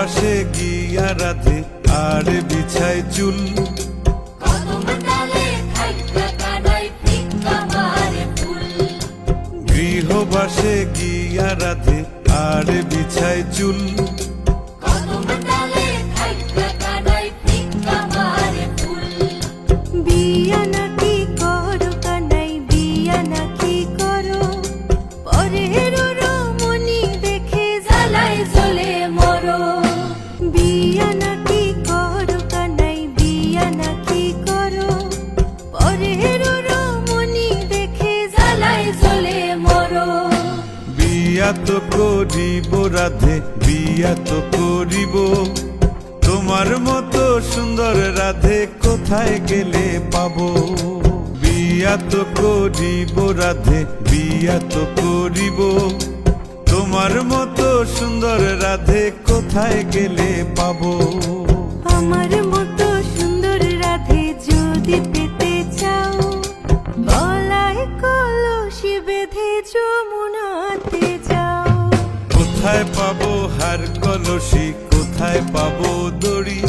বাসে গিয়া রাধে আর বিছায় চুল, গৃহবাসে গিয়া রাধে আর বিছায় চুল। বিয়া নাকি করো কানাই, বিয়া নাকি করো, পরের রমণী দেখে জ্বালায় জ্বলে মরো। বিয়া নাকি করো কানাই, বিয়া নাকি করো, পরের রমণী দেখে জ্বালায় জ্বলে মরো। বিয়া তো করিব রাধে, বিয়া তো করিব, তোমার মতো সুন্দর রাধে কোথায় গেলে পাবো। বিয়া তো করিব রাধে, বিয়া তো করিব, তোমার মতো সুন্দর রাধে কোথায় গেলে পাবো। আমার মতো সুন্দর রাধে যদি পেতে চাও, গলায় কলসি বেঁধে যমুনাতে যাও। কোথায় পাবো হার কলসি, কোথায় পাবো দড়ি,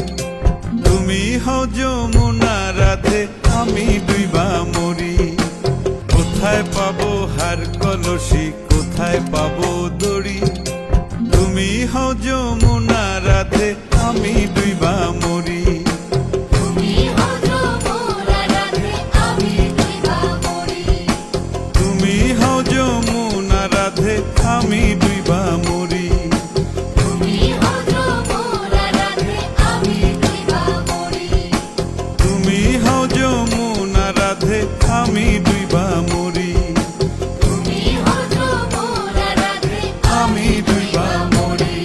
তুমি হও যমুনা রাধে আমি ডুইবা মরি। কোথায় পাবো হার কলসি, কোথায় পাবো দড়ি, তুমি হও যমুনা রাধে আমি ডুইবা মরি। তুমি হও যমুনা রাধে আমি ডুইবা মরি। তুমি হও যমুনা রাধে আমি ডুইবা মরি। তুমি হও যমুনা রাধে আমি ডুইবা মরি। তুমি হও যমুনা রাধে আমি ডুইবা মরি। তুমি হও যমুনা রাধে আমি ডুইবা মরি।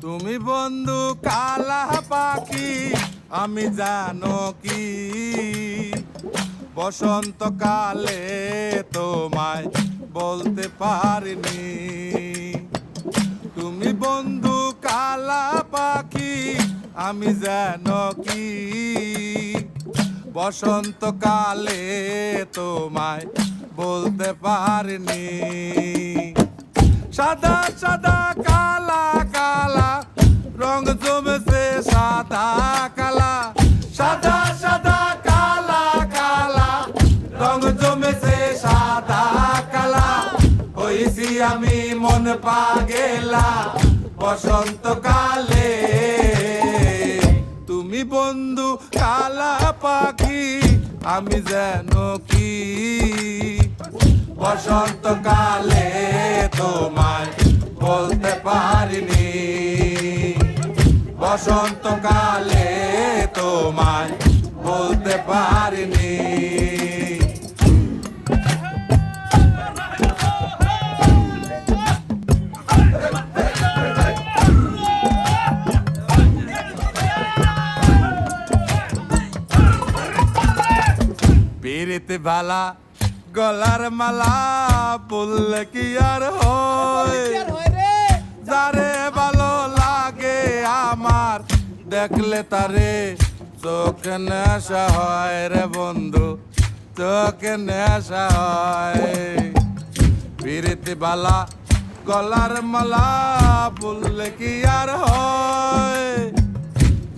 তুমি বন্ধু কালা পাখি আমি জানো কি, বসন্তকালে তোমায় বলতে পারিনি। তুমি বন্ধু কালা পাখি আমি জানো কি, বসন্তকালে তোমায় বলতে পারিনি। সাদা সাদা কালা কালা রং জমেছে সাদা কালা, সাদা সাদা কালা কালা রং জমেছে সাদা কালা। হইছি আমি মন পাগেলা বসন্তকালে। তুমি বন্ধু কালা পাখি আমি যেন কি, বসন্তকালে তোমায় বলতে পারিনি। বসন্তকালে তোমায় বলতে পারিনি। পিরিতে ভালা গলার মালা বললে কি আর হয়, যারে ভালো লাগে আমার দেখলে তারে চোখে নেশা হয় রে বন্ধু, চোখে নেশা হয়। পিরিতে ভালা গলার মালা বললে কি আর হয়,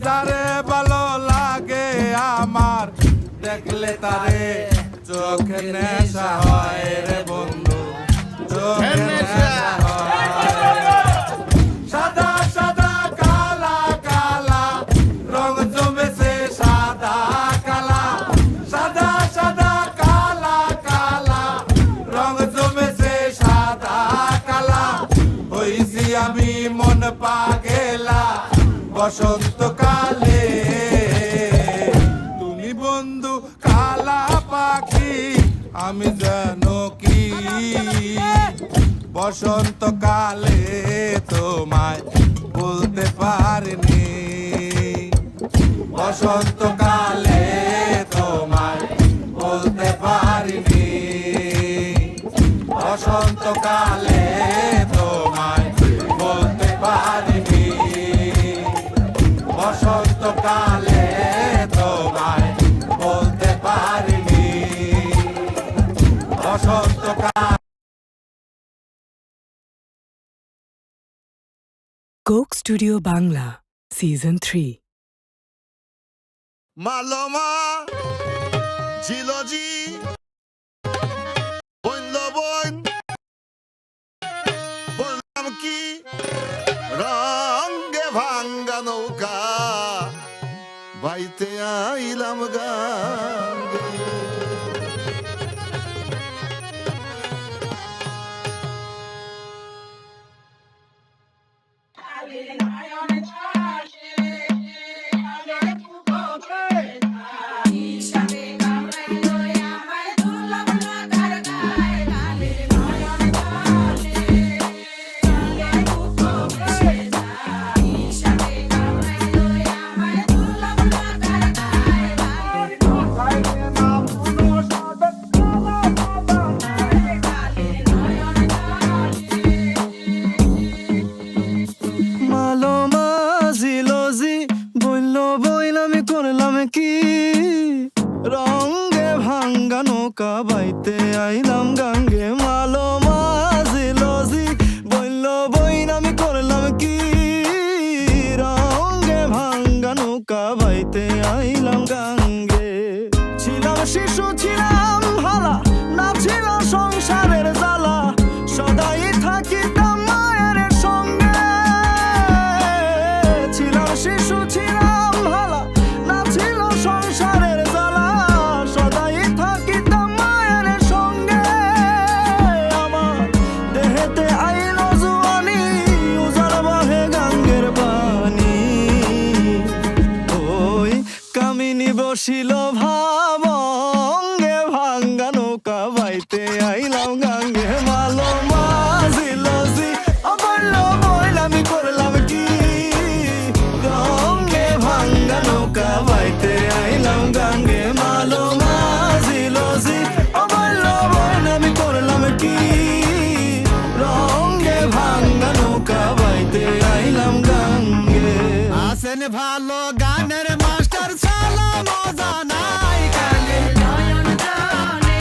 যারে ভালো লাগে আমার দেখলে তারে চোখে নেশা হয় রে বন্ধু, চোখে নেশা হয়। সাদা সাদা কালা কালা রং জমেছে সাদা কালা, সাদা সাদা কালা কালা বসন্তকালে তুমি বন্ধু কালা পাখি আমি জানো কি বসন্তকালে তোমায় বলতে পারিনি বসন্তকালে তোমায় বলতে পারিনি বসন্তকালে তোমায় বলতে পারিনি বসন্তকালে তোমায় বলতে পারিনি বসন্তকাল কোক স্টুডিও বাংলা সিজন 3 মালমা জিলজি বইল বইন বললাম কি রঙ্গে ভাঙ্গা নৌকা বাইতে আইলাম গাঙ্গে রঙ্গে ভাঙ্গা নৌকা বাইতে আইলাম গাঙ্গে মালো মাঝিলজি বইল বইন আমি করলাম কি রঙ্গে ভাঙ্গা নৌকা বাইতে আইলাম গাঙ্গে ছিলাম শিশু ছিলাম ভালা না ছিল সংসারের জ্বালা সদাই থাকিতাম মায়ের সঙ্গে ছিলাম শিশু ছিলাম ভালা না ছিল সংসারের জ্বালা সদাই থাকিতাম মায়ের সঙ্গে আমার দেহেতে আইল জুয়ানি উজার বাহে গাঙ্গের পানি ওই কামিনী বসিল ভাবঙ্গে ভাঙ্গা নৌকা বাইতে আইলাম গাঙ্গে মালো মাঝিলজি বলল বইল আমি করলাম কি রঙ্গে ভাঙ্গা নৌকা বাইতে আইলাম গাঙ্গে মালো মাঝিলজি বলল বইল আমি করলাম কি রঙ্গে ভাঙ্গা নৌকা বাইতে আইলাম গাঙ্গে আসেন ভালো গানের মাস্টার সালা মজা নাই কালে নয়ন জলে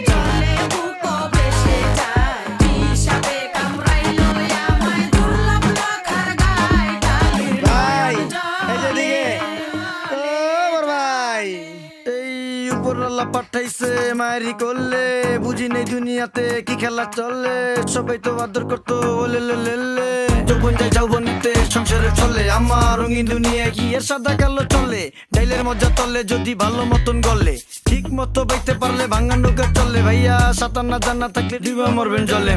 জলে বুক ভেসে যায় বিষাবে কামড়াইলো আমায় দুর্লভ লাখার গায় কালের ভাই নয়ন এই যে জলে দিকে ও বড় ভাই এই উপরওয়ালা পাঠাইছে মারি করলে বুঝি নেই দুনিয়াতে কি খেলা চলে সবাই তো আদর করতো ওলে লে যৌবন যাই যৌবনিতে সংসারে চলে আমার রঙিন দুনিয়া কি এর সাদা কালো চলে ডাইলের মজা তলে যদি ভালো মতন গলে ঠিক মতো বাইতে পারলে ভাঙা নৌকা চলে ভাইয়া সাঁতার না জানা থাকলে ডিবা মরবেন জলে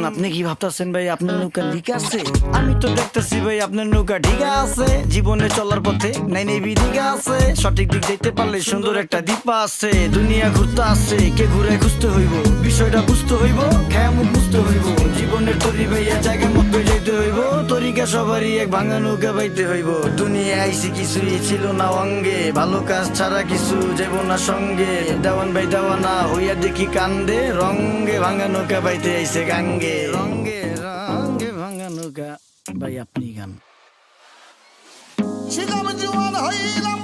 আপনি কি ভাবতেছেন ভাই আপনার নৌকা লিক আছে আমি তো দেখতেছি ভাই আপনার নৌকা ঢিগা আছে জীবনে চলার পথে নাই নেই বিদিকা আছে সঠিক দিক যাইতে পারলে সুন্দর একটা দীপা আছে দুনিয়া ঘুরতে আছে কে ঘুরে খুঁজতে হইব বিষয়টা বুঝতে হইব খেয়া মুখ বুঝতে হইব জীবনের তরি ভাইয়া জায়গা মতো যাইতে হইব তরিকা সবারই এক ভাঙা নৌকা বাইতে হইব দুনিয়া আইসি কিছুই ছিল না অঙ্গে ভালো কাজ ছাড়া কিছু যাব না সঙ্গে দেওয়ান ভাই দেওয়ানা হইয়া দেখি কান্দে রঙ্গে ভাঙা নৌকা বাইতে আইসে গাঙ্গে রঙ্গে রঙ্গে ভাঙা নৌকা ভাই আপনি গান ছিলাম জোয়ান হইলাম